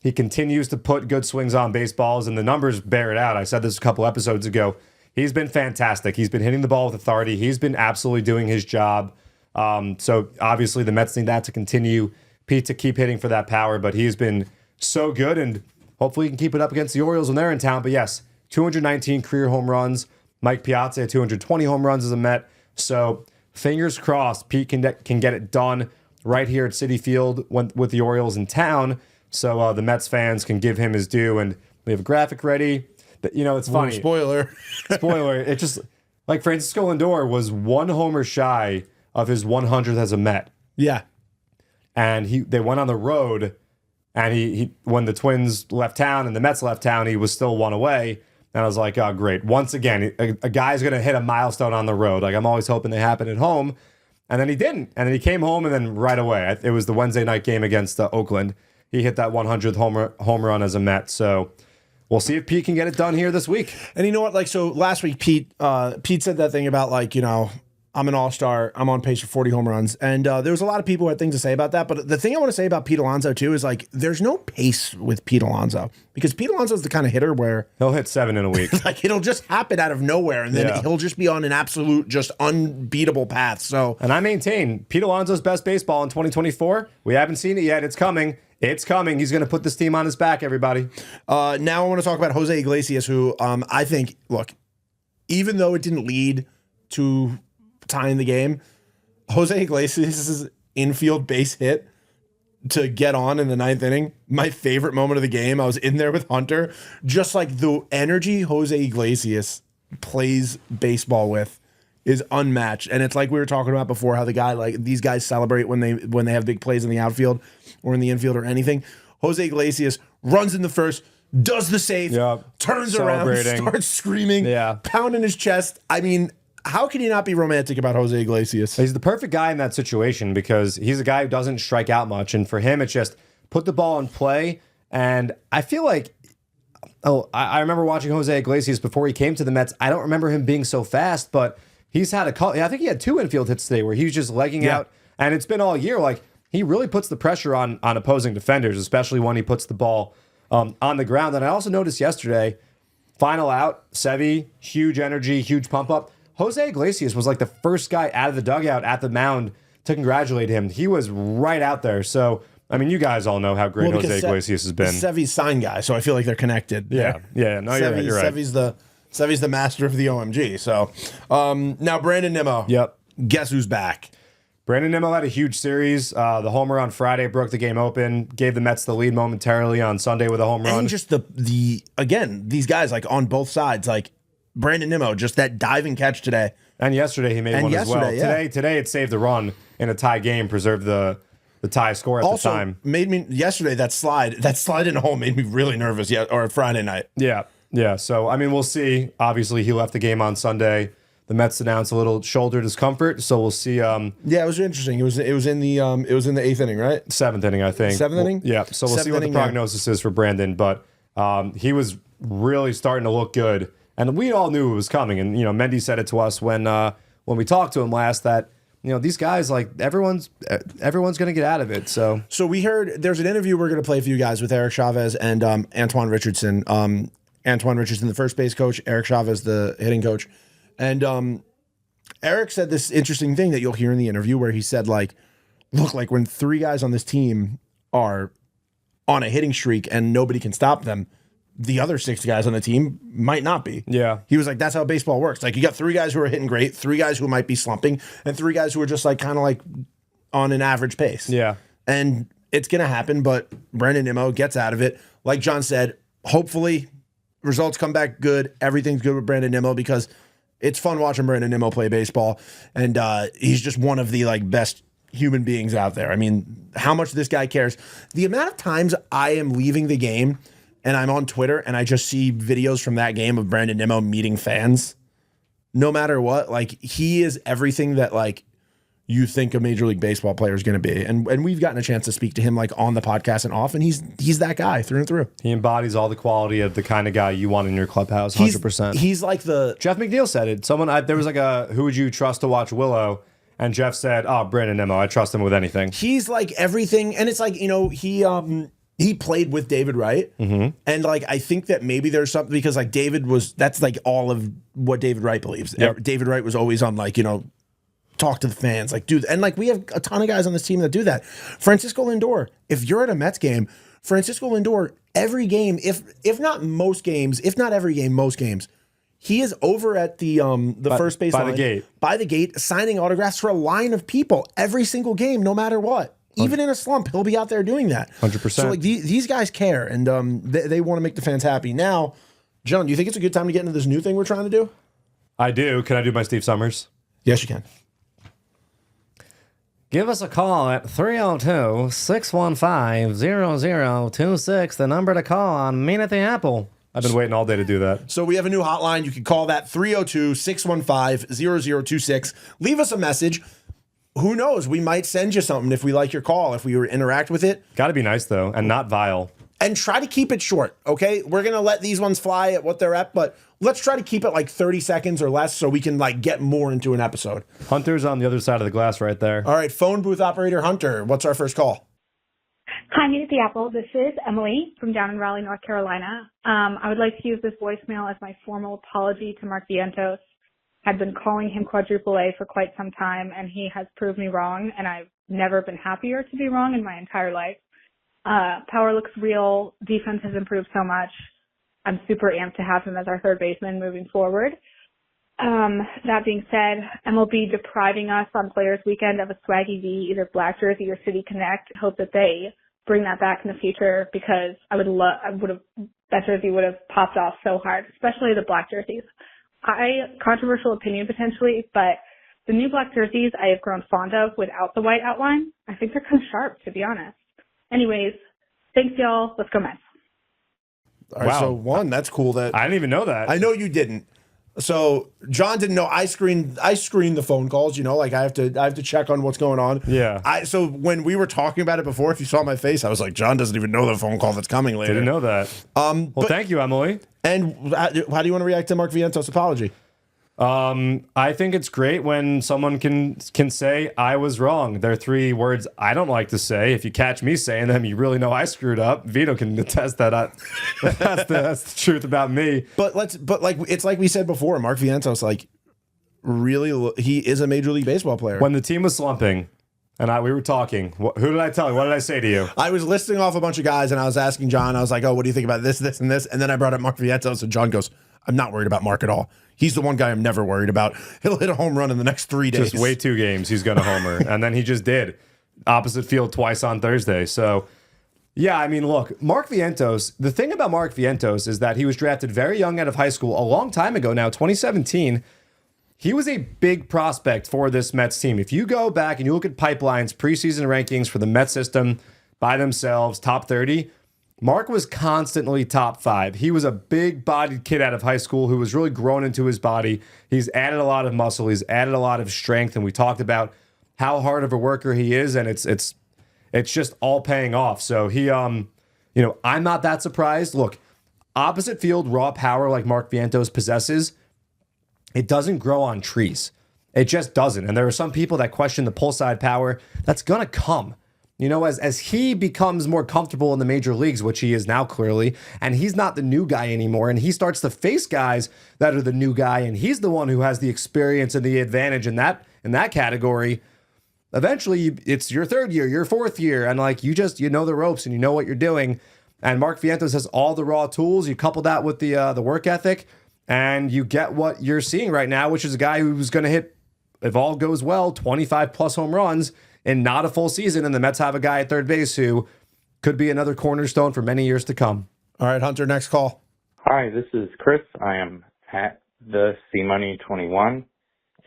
Speaker 1: He continues to put good swings on baseballs, and the numbers bear it out. I said this a couple episodes ago. He's been fantastic. He's been hitting the ball with authority. He's been absolutely doing his job. So obviously the Mets need that to continue. Pete to keep hitting for that power, but he's been so good, and hopefully he can keep it up against the Orioles when they're in town. But yes, 219 career home runs. Mike Piazza had 220 home runs as a Met. So fingers crossed Pete can get it done right here at Citi Field with the Orioles in town. So the Mets fans can give him his due. And we have a graphic ready. But, it's funny.
Speaker 2: Spoiler.
Speaker 1: It just, like Francisco Lindor was 1 homer shy of his 100th as a Met.
Speaker 2: Yeah.
Speaker 1: And they went on the road. And he when the Twins left town and the Mets left town, he was still 1 away. And I was like, oh, great. Once again, a guy's going to hit a milestone on the road. Like, I'm always hoping they happen at home. And then he didn't. And then he came home, and then right away, it was the Wednesday night game against Oakland. He hit that 100th home run as a Met. So we'll see if Pete can get it done here this week.
Speaker 2: And you know what? So last week, Pete said that thing about, I'm an all-star. I'm on pace for 40 home runs. And there was a lot of people who had things to say about that. But the thing I want to say about Pete Alonso, too, is, there's no pace with Pete Alonso. Because Pete Alonso is the kind of hitter where...
Speaker 1: He'll hit 7 in a week.
Speaker 2: It'll just happen out of nowhere. And then he'll just be on an absolute, just unbeatable path. So...
Speaker 1: And I maintain, Pete Alonso's best baseball in 2024. We haven't seen it yet. It's coming. It's coming. He's going to put this team on his back, everybody.
Speaker 2: Now I want to talk about Jose Iglesias, who I think, look, even though it didn't lead to... tying the game, Jose Iglesias' infield base hit to get on in the 9th inning, my favorite moment of the game. I was in there with Hunter. Just the energy Jose Iglesias plays baseball with is unmatched. And it's like we were talking about before, how these guys celebrate when they have big plays in the outfield or in the infield or anything. Jose Iglesias runs in the first, does the save, turns around, starts screaming, pounding his chest. I mean, how can you not be romantic about Jose Iglesias?
Speaker 1: He's the perfect guy in that situation because he's a guy who doesn't strike out much. And for him, it's just put the ball in play. And I feel like, I remember watching Jose Iglesias before he came to the Mets. I don't remember him being so fast, but he's had I think he had 2 infield hits today where he was just legging out. And it's been all year. He really puts the pressure on opposing defenders, especially when he puts the ball on the ground. And I also noticed yesterday, final out, Sevy, huge energy, huge pump up. Jose Iglesias was the first guy out of the dugout at the mound to congratulate him. He was right out there. So, I mean, you guys all know how great Jose Iglesias has been.
Speaker 2: Sevy's sign guy, so I feel like they're connected.
Speaker 1: Yeah. No, Sevy, you're right.
Speaker 2: Sevy's the master of the OMG. So, now Brandon Nimmo.
Speaker 1: Yep.
Speaker 2: Guess who's back?
Speaker 1: Brandon Nimmo had a huge series. The homer on Friday broke the game open, gave the Mets the lead momentarily on Sunday with a home run.
Speaker 2: And just again, these guys on both sides, Brandon Nimmo, just that diving catch today
Speaker 1: And yesterday he made
Speaker 2: And
Speaker 1: one as well.
Speaker 2: yesterday, yeah.
Speaker 1: Today it saved the run in a tie game, preserved the tie score at
Speaker 2: Also,
Speaker 1: the time.
Speaker 2: made me yesterday that slide in home made me really nervous. Yeah, or Friday night.
Speaker 1: Yeah, yeah. So I mean, we'll see. Obviously, he left the game on Sunday. The Mets announced a little shoulder discomfort, so we'll see.
Speaker 2: Yeah, it was interesting. It was in the 8th inning, right?
Speaker 1: 7th inning, I think.
Speaker 2: 7th inning?
Speaker 1: Yeah. So we'll see what the prognosis is for Brandon, but he was really starting to look good, and we all knew it was coming. And Mendy said it to us when we talked to him last that these guys, like everyone's going to get out of it. So
Speaker 2: we heard there's an interview we're going to play for you guys with Eric Chavez and Antoine Richardson. Antoine Richardson, the first base coach, Eric Chavez, the hitting coach. And Eric said this interesting thing that you'll hear in the interview where he said, like, look, like when 3 guys on this team are on a hitting streak and nobody can stop them, the other 6 guys on the team might not be.
Speaker 1: Yeah.
Speaker 2: He was like, that's how baseball works. Like, you got 3 guys who are hitting great, 3 guys who might be slumping, and 3 guys who are just like kind of like on an average pace.
Speaker 1: Yeah.
Speaker 2: And it's going to happen, but Brandon Nimmo gets out of it. Like John said, hopefully results come back good. Everything's good with Brandon Nimmo because it's fun watching Brandon Nimmo play baseball. And he's just one of the like best human beings out there. I mean, how much this guy cares. The amount of times I am leaving the game and I'm on Twitter and I just see videos from that game of Brandon Nimmo meeting fans, no matter what, like he is everything that like you think a Major League Baseball player is going to be. And we've gotten a chance to speak to him like on the podcast and off, and he's that guy through and through.
Speaker 1: He embodies all the quality of the kind of guy you want in your clubhouse, 100%.
Speaker 2: He's like the...
Speaker 1: Jeff McNeil said it. There was like a, who would you trust to watch Willow? And Jeff said, oh, Brandon Nimmo, I trust him with anything.
Speaker 2: He's like everything. And it's like, he played with David Wright. Mm-hmm. And like, I think that maybe there's something because like that's like all of what David Wright believes. Yep. David Wright was always on like, talk to the fans, like dude, and like we have a ton of guys on this team that do that. Francisco Lindor, if you're at a Mets game, Francisco Lindor, every game, if not most games, if not every game, most games, he is over at the first base line by the gate, signing autographs for a line of people every single game, no matter what. Even in a slump, he'll be out there doing that.
Speaker 1: 100%.
Speaker 2: So like these guys care, and they want to make the fans happy. Now, John, do you think it's a good time to get into this new thing we're trying to do?
Speaker 1: I do. Can I do my Steve Summers?
Speaker 2: Yes, you can.
Speaker 1: Give us a call at 302-615-0026, the number to call on Mean at the Apple. I've been waiting all day to do that.
Speaker 2: So we have a new hotline. You can call that 302-615-0026. Leave us a message. Who knows? We might send you something if we like your call, if we interact with it.
Speaker 1: Got to be nice, though, and not vile.
Speaker 2: And try to keep it short, okay? We're going to let these ones fly at what they're at, but let's try to keep it like 30 seconds or less so we can like get more into an episode.
Speaker 1: Hunter's on the other side of the glass right there.
Speaker 2: All right, phone booth operator Hunter, what's our first call?
Speaker 3: Hi, Meet at the Apple. This is Emily from down in Raleigh, North Carolina. I would like to use this voicemail as my formal apology to Mark Vientos. I've been calling him quadruple A for quite some time, and he has proved me wrong, and I've never been happier to be wrong in my entire life. Power looks real. Defense has improved so much. I'm super amped to have him as our third baseman moving forward. That being said, MLB depriving us on Players Weekend of a Swaggy V, either Black Jersey or City Connect. Hope that they bring that back in the future because that jersey would have popped off so hard, especially the black jerseys. Controversial opinion potentially, but the new black jerseys I have grown fond of without the white outline. I think they're kind of sharp, to be honest. Anyways, thanks y'all. Let's go Mets.
Speaker 2: All right,
Speaker 1: wow.
Speaker 2: So that's cool. That
Speaker 1: I didn't even know that.
Speaker 2: I know you didn't. So John didn't know. I screened the phone calls. Like I have to check on what's going on.
Speaker 1: Yeah.
Speaker 2: So when we were talking about it before, if you saw my face, I was like, John doesn't even know the phone call that's coming later.
Speaker 1: Didn't know that. Well, thank you, Emily.
Speaker 2: And how do you want to react to Mark Vientos' apology?
Speaker 1: I think it's great when someone can say I was wrong. There are 3 words I don't like to say. If you catch me saying them, you really know I screwed up. Vito can attest that. That's the truth about me.
Speaker 2: But it's like we said before, Mark Vientos, like really, he is a Major League Baseball player.
Speaker 1: When the team was slumping, and we were talking, who did I tell you? What did I say to you?
Speaker 2: I was listing off a bunch of guys, and I was asking John. I was like, "Oh, what do you think about this, this, and this?" And then I brought up Mark Vientos, and John goes, "I'm not worried about Mark at all. He's the one guy I'm never worried about. He'll hit a home run in the next 3 days.
Speaker 1: Just wait 2 games. He's going to homer." And then he just did. Opposite field twice on Thursday. So, yeah, I mean, look, Mark Vientos, the thing about Mark Vientos is that he was drafted very young out of high school a long time ago now, 2017. he was a big prospect for this Mets team. If you go back and you look at Pipeline's preseason rankings for the Mets system by themselves, top 30, Mark was constantly top 5. He was a big-bodied kid out of high school who was really grown into his body. He's added a lot of muscle. He's added a lot of strength, and we talked about how hard of a worker he is, and it's just all paying off. So he, I'm not that surprised. Look, opposite field raw power like Mark Vientos possesses, it doesn't grow on trees. It just doesn't. And there are some people that question the pull side power. That's gonna come. As he becomes more comfortable in the major leagues, which he is now clearly, and he's not the new guy anymore, and he starts to face guys that are the new guy, and he's the one who has the experience and the advantage in that category. Eventually, it's your third year, your fourth year, and you know the ropes and you know what you're doing. And Mark Vientos has all the raw tools. You couple that with the work ethic, and you get what you're seeing right now, which is a guy who's going to hit, if all goes well, 25 plus home runs in not a full season, and the Mets have a guy at third base who could be another cornerstone for many years to come.
Speaker 2: All right, Hunter, next call.
Speaker 6: Hi, this is Chris. I am at the CMoney21,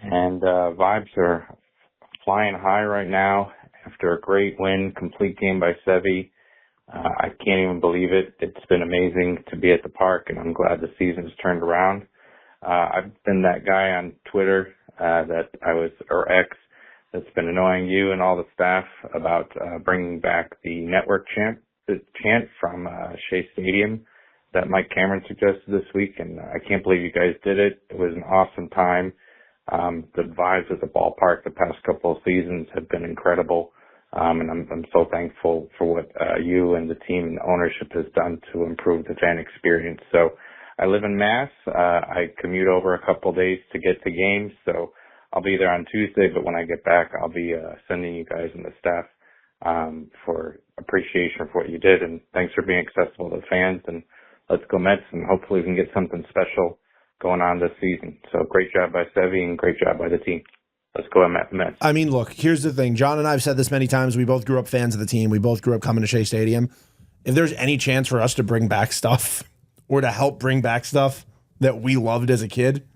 Speaker 6: and vibes are flying high right now after a great win, complete game by Sevy. I can't even believe it. It's been amazing to be at the park, and I'm glad the season's turned around. I've been that guy on Twitter or X, that's been annoying you and all the staff about bringing back the network chant from Shea Stadium that Mike Cameron suggested this week, and I can't believe you guys did it. It was an awesome time. The vibes at the ballpark the past couple of seasons have been incredible, and I'm so thankful for what you and the team and the ownership has done to improve the fan experience. So I live in Mass. I commute over a couple of days to get to games, so I'll be there on Tuesday, but when I get back, I'll be sending you guys and the staff for appreciation for what you did, and thanks for being accessible to the fans, and let's go Mets, and hopefully we can get something special going on this season. So great job by Sevy and great job by the team. Let's go Mets.
Speaker 2: I mean, look, here's the thing. John and I have said this many times. We both grew up fans of the team. We both grew up coming to Shea Stadium. If there's any chance for us to bring back stuff or to help bring back stuff that we loved as a kid,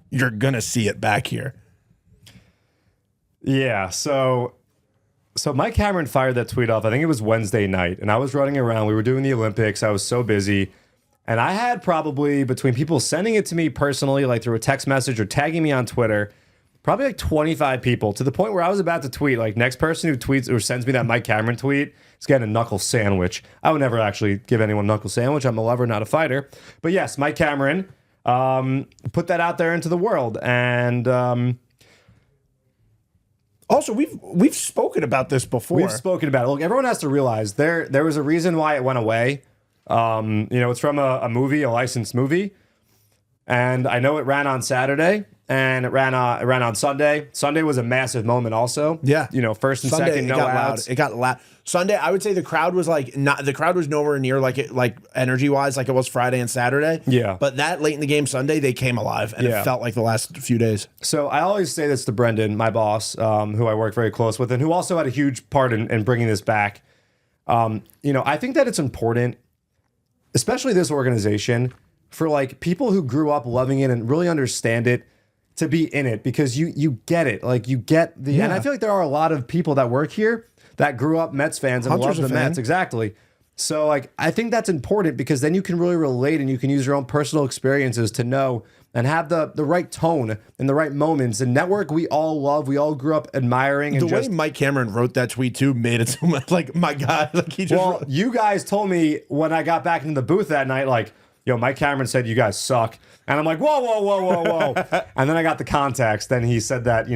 Speaker 2: you're going to see it back here.
Speaker 1: Yeah, so Mike Cameron fired that tweet off. I think it was Wednesday night, and I was running around. We were doing the Olympics. I was so busy, and I had probably, between people sending it to me personally, like through a text message or tagging me on Twitter, probably like 25 people, to the point where I was about to tweet, like, next person who tweets or sends me that Mike Cameron tweet is getting a knuckle sandwich. I would never actually give anyone a knuckle sandwich. I'm a lover, not a fighter. But yes, Mike Cameron put that out there into the world, and
Speaker 2: also, we've spoken about this before.
Speaker 1: We've spoken about it. Look, everyone has to realize there was a reason why it went away. It's from a movie, a licensed movie, and I know it ran on Saturday and it ran on Sunday. Sunday was a massive moment, also.
Speaker 2: Yeah,
Speaker 1: first and
Speaker 2: Sunday,
Speaker 1: second, no outs.
Speaker 2: It got loud. Sunday, I would say the crowd was nowhere near like energy wise like it was Friday and Saturday.
Speaker 1: Yeah,
Speaker 2: but that late in the game Sunday, they came alive, and it felt like the last few days.
Speaker 1: So I always say this to Brendan, my boss, who I work very close with, and who also had a huge part in bringing this back. I think that it's important, especially this organization, for like people who grew up loving it and really understand it, to be in it, because you get it. Like, you get the, and I feel like there are a lot of people that work here that grew up Mets fans and
Speaker 2: Hunter's
Speaker 1: love the Mets. Exactly. So like, I think that's important, because then you can really relate and you can use your own personal experiences to know and have the right tone and the right moments. And network, we all love, we all grew up admiring. And
Speaker 2: the way Mike Cameron wrote that tweet too made it so much like, my God, like he just.
Speaker 1: Well, you guys told me when I got back into the booth that night, like, yo, Mike Cameron said you guys suck. And I'm like, whoa. And then I got the context. Then he said that,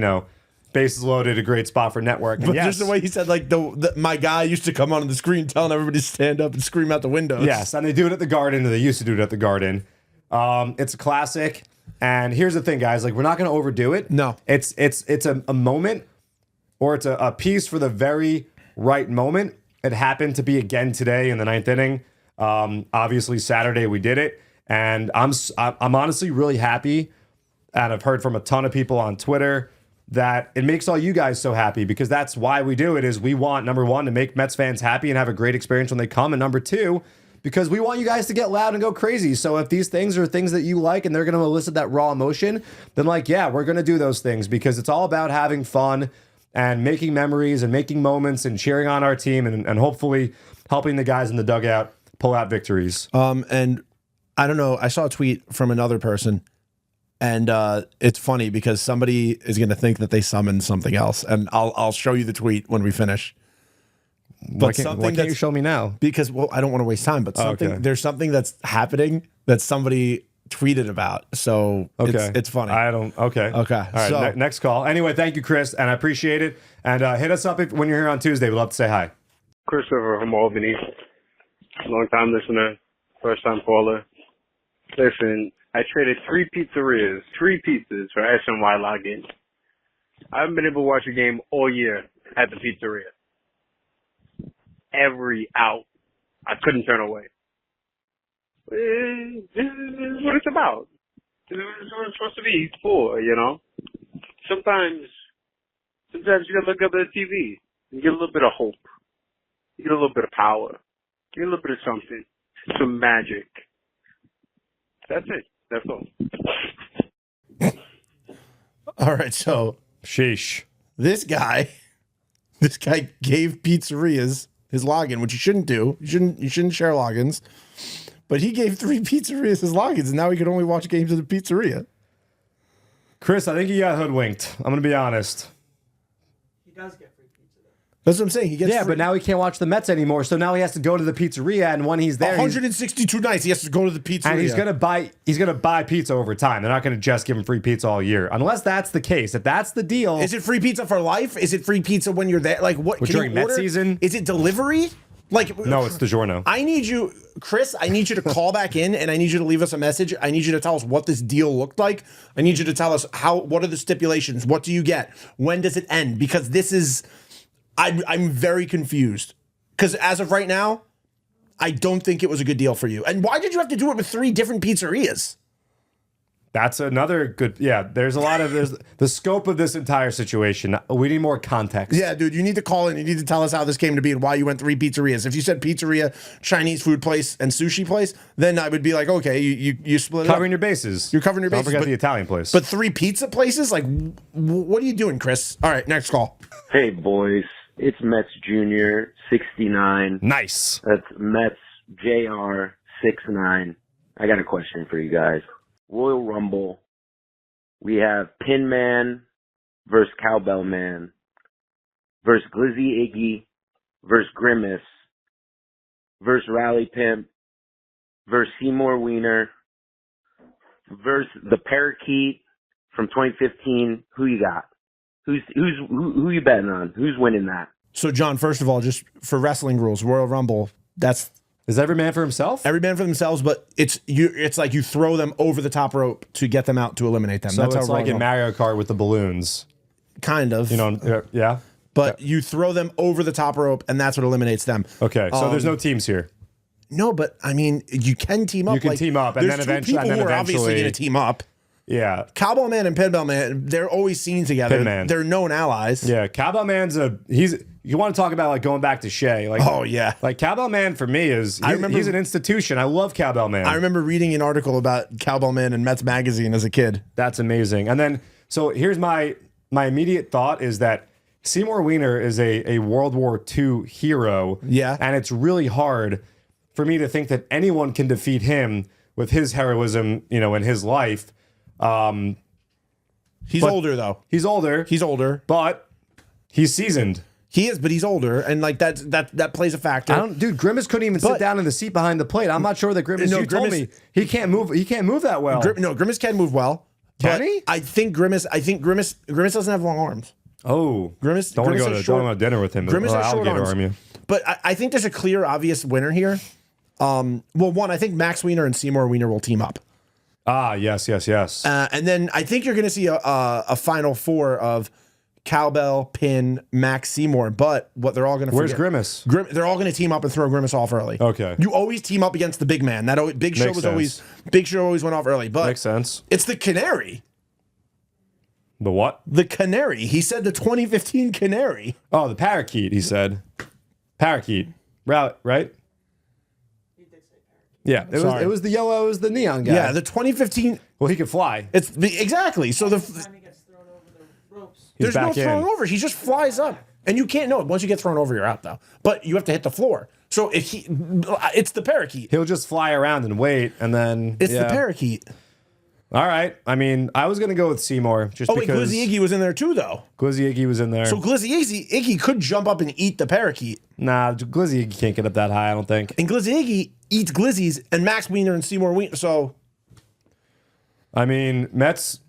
Speaker 1: bases loaded, a great spot for network. And
Speaker 2: but just the way he said, like, my guy used to come on the screen telling everybody to stand up and scream out the windows.
Speaker 1: Yes, and they do it at the Garden, or they used to do it at the Garden. It's a classic. And here's the thing, guys. Like, we're not going to overdo it.
Speaker 2: No.
Speaker 1: It's a moment, or it's a piece for the very right moment. It happened to be again today in the ninth inning. Obviously, Saturday we did it. And I'm honestly really happy, and I've heard from a ton of people on Twitter that it makes all you guys so happy, because that's why we do it. Is we want, number one, to make Mets fans happy and have a great experience when they come, and number two, because we want you guys to get loud and go crazy. So if these things are things that you like and they're going to elicit that raw emotion, then like, yeah, we're going to do those things because it's all about having fun and making memories and making moments and cheering on our team and hopefully helping the guys in the dugout pull out victories.
Speaker 2: And I don't know, I saw a tweet from another person, and it's funny because somebody is going to think that they summoned something else, and I'll show you the tweet when we finish. But
Speaker 1: Why can't you show me now?
Speaker 2: Because, well, I don't want to waste time, but there's something that's happening that somebody tweeted about. So it's funny.
Speaker 1: Okay. All right,
Speaker 2: so,
Speaker 1: next call. Anyway, thank you, Chris, and I appreciate it. And hit us up when you're here on Tuesday. We'd love to say hi.
Speaker 7: Christopher from Albany. Long time listener, first time caller. Listen, I traded 3 pizzas for SNY login. I haven't been able to watch a game all year at the pizzeria. Every out, I couldn't turn away. This is what it's about. This is what it's supposed to be for, you know? Sometimes you gotta look up at the TV and get a little bit of hope. You get a little bit of power. Get a little bit of something. Some magic. That's it. That's all.
Speaker 2: all right, so
Speaker 1: Sheesh.
Speaker 2: this guy gave pizzerias his login, which you shouldn't do. You shouldn't share logins. But he gave 3 pizzerias his logins, and now he can only watch games at the pizzeria.
Speaker 1: Chris, I think he got hoodwinked. I'm going to be honest.
Speaker 5: He does get free pizza, though.
Speaker 2: That's what I'm saying. He gets free.
Speaker 1: But now he can't watch the Mets anymore, so now he has to go to the pizzeria, and when he's there,
Speaker 2: 162 nights he has to go to the pizzeria.
Speaker 1: and he's gonna buy pizza over time. They're not gonna just give him free pizza all year, unless that's the case. If that's the deal,
Speaker 2: Is it free pizza for life? Is it free pizza when you're there? Like what? Can
Speaker 1: during
Speaker 2: you
Speaker 1: Met
Speaker 2: order?
Speaker 1: season?
Speaker 2: Is it delivery? Like
Speaker 1: no, it's DiGiorno.
Speaker 2: I need you, Chris. I need you to call back in, and I need you to leave us a message. I need you to tell us what this deal looked like. I need you to tell us what are the stipulations? What do you get? When does it end? Because this is, I'm very confused. Because as of right now, I don't think it was a good deal for you. And why did you have to do it with 3 different pizzerias?
Speaker 1: That's another good. Yeah, there's the scope of this entire situation. We need more context.
Speaker 2: Yeah, dude, you need to call in. You need to tell us how this came to be and why you went 3 pizzerias. If you said pizzeria, Chinese food place, and sushi place, then I would be like, okay, you split it
Speaker 1: Covering your bases.
Speaker 2: You're covering your bases.
Speaker 1: Don't forget the Italian place.
Speaker 2: But 3 pizza places? Like, what are you doing, Chris? All right, next call.
Speaker 8: Hey, boys. It's Mets Jr. 69.
Speaker 1: Nice.
Speaker 8: That's Mets JR 69. I got a question for you guys. Royal Rumble. We have Pin Man versus Cowbell Man versus Glizzy Iggy versus Grimace versus Rally Pimp versus Seymour Wiener versus the Parakeet from 2015. Who you got? Who you betting on? Who's winning that?
Speaker 2: So, John, first of all, just for wrestling rules, Royal Rumble,
Speaker 1: is every man for himself?
Speaker 2: Every man for themselves, but it's like you throw them over the top rope to get them out to eliminate them.
Speaker 1: So
Speaker 2: that's
Speaker 1: it's
Speaker 2: how
Speaker 1: like in Mario Kart with the balloons.
Speaker 2: Kind of.
Speaker 1: You know, yeah.
Speaker 2: But you throw them over the top rope, and that's what eliminates them.
Speaker 1: Okay, so there's no teams here.
Speaker 2: No, but I mean, you can team up.
Speaker 1: You can team up, and then eventually,
Speaker 2: people who are obviously going to team up.
Speaker 1: Yeah,
Speaker 2: Cowbell Man and Pinball Man, they're always seen together.
Speaker 1: Pinman.
Speaker 2: They're known allies.
Speaker 1: Yeah, Cowbell Man's you want to talk about like going back to Shea? Like,
Speaker 2: oh yeah,
Speaker 1: like Cowbell Man for me he's an institution. I love Cowbell Man.
Speaker 2: I remember reading an article about Cowbell Man in Mets magazine as a kid.
Speaker 1: That's amazing. And then so here's my immediate thought is that Seymour Wiener is a World War II hero.
Speaker 2: Yeah,
Speaker 1: and it's really hard for me to think that anyone can defeat him with his heroism, you know, in his life.
Speaker 2: He's older though.
Speaker 1: He's older, but he's seasoned.
Speaker 2: He is, but he's older, and like that plays a factor.
Speaker 1: Dude, Grimace couldn't even sit down in the seat behind the plate. I'm not sure that Grimace. You told me he can't move. He can't move that well.
Speaker 2: Grimace can move well.
Speaker 1: Can he?
Speaker 2: I think Grimace doesn't have long arms.
Speaker 1: Oh,
Speaker 2: Grimace.
Speaker 1: Don't want to go to dinner with him.
Speaker 2: Grimace has short arms.
Speaker 1: Arm you.
Speaker 2: But I think there's a clear, obvious winner here. Well, one, I think Max Wiener and Seymour Wiener will team up.
Speaker 1: Ah, yes.
Speaker 2: And then I think you're going to see a final 4 of Cowbell, Pin, Max, Seymour. But what they're all going to
Speaker 1: Where's Grimace?
Speaker 2: They're all going to team up and throw Grimace off early.
Speaker 1: Okay.
Speaker 2: You always team up against the big man. Big Show always went off early. But
Speaker 1: makes sense.
Speaker 2: It's the Canary.
Speaker 1: The what?
Speaker 2: The Canary. He said the 2015 Canary.
Speaker 1: Oh, the Parakeet, he said. Parakeet. Right?
Speaker 5: He did say
Speaker 1: Yeah, it was the yellow, it was the neon guy.
Speaker 2: Yeah, the 2015.
Speaker 1: Well, he could fly.
Speaker 2: It's exactly. So
Speaker 5: Time he gets thrown over the ropes.
Speaker 1: He's
Speaker 2: there's no
Speaker 1: back in.
Speaker 2: throwing over. He just flies up, and you can't know it. Once you get thrown over, you're out though. But you have to hit the floor. So if it's the parakeet.
Speaker 1: He'll just fly around and wait, and then
Speaker 2: It's the parakeet.
Speaker 1: All right. I mean, I was gonna go with Seymour just
Speaker 2: Wait,
Speaker 1: because
Speaker 2: Glizzy Iggy was in there too, though.
Speaker 1: Glizzy Iggy was in there.
Speaker 2: So Glizzy Iggy could jump up and eat the parakeet.
Speaker 1: Nah, Glizzy Iggy can't get up that high. I don't think.
Speaker 2: And Glizzy Iggy eats glizzies, and Max Wiener and Seymour Wiener. So
Speaker 1: I mean, Mets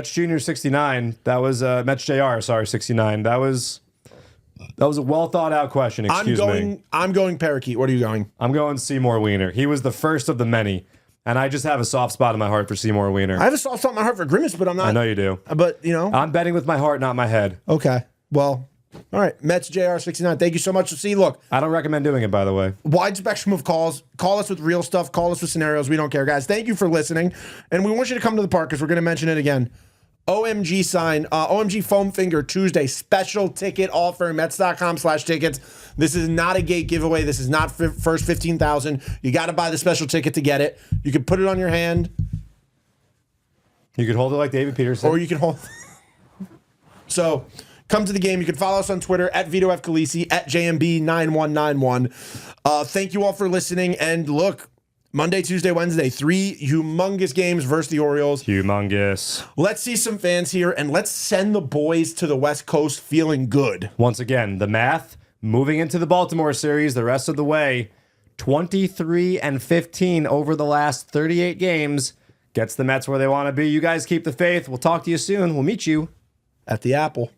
Speaker 1: Junior 69. That was Mets Jr. Sorry, 69. That was a well thought out question. Excuse me.
Speaker 2: I'm going parakeet. What are you going?
Speaker 1: I'm going Seymour Wiener. He was the first of the many, and I just have a soft spot in my heart for Seymour Wiener.
Speaker 2: I have a soft spot in my heart for Grimace, but I'm not.
Speaker 1: I know you do.
Speaker 2: But you know.
Speaker 1: I'm betting with my heart, not my head.
Speaker 2: Okay. Well. All right. Mets JR 69. Thank you so much. See, look.
Speaker 1: I don't recommend doing it, by the way.
Speaker 2: Wide spectrum of calls. Call us with real stuff. Call us with scenarios. We don't care, guys. Thank you for listening, and we want you to come to the park because we're going to mention it again. OMG sign, OMG foam finger Tuesday special ticket offer, Mets.com/tickets. This is not a gate giveaway. This is not first 15,000. You got to buy the special ticket to get it. You can put it on your hand,
Speaker 1: You could hold it like David Peterson.
Speaker 2: or you can hold. So come to the game. You can follow us on Twitter at Vito F. Calisi, at JMB9191. Thank you all for listening. And look, Monday, Tuesday, Wednesday, 3 humongous games versus the Orioles.
Speaker 1: Humongous.
Speaker 2: Let's see some fans here, and let's send the boys to the West Coast feeling good.
Speaker 1: Once again, the math moving into the Baltimore series the rest of the way. 23-15 over the last 38 games. Gets the Mets where they want to be. You guys keep the faith. We'll talk to you soon. We'll meet you
Speaker 2: At the Apple.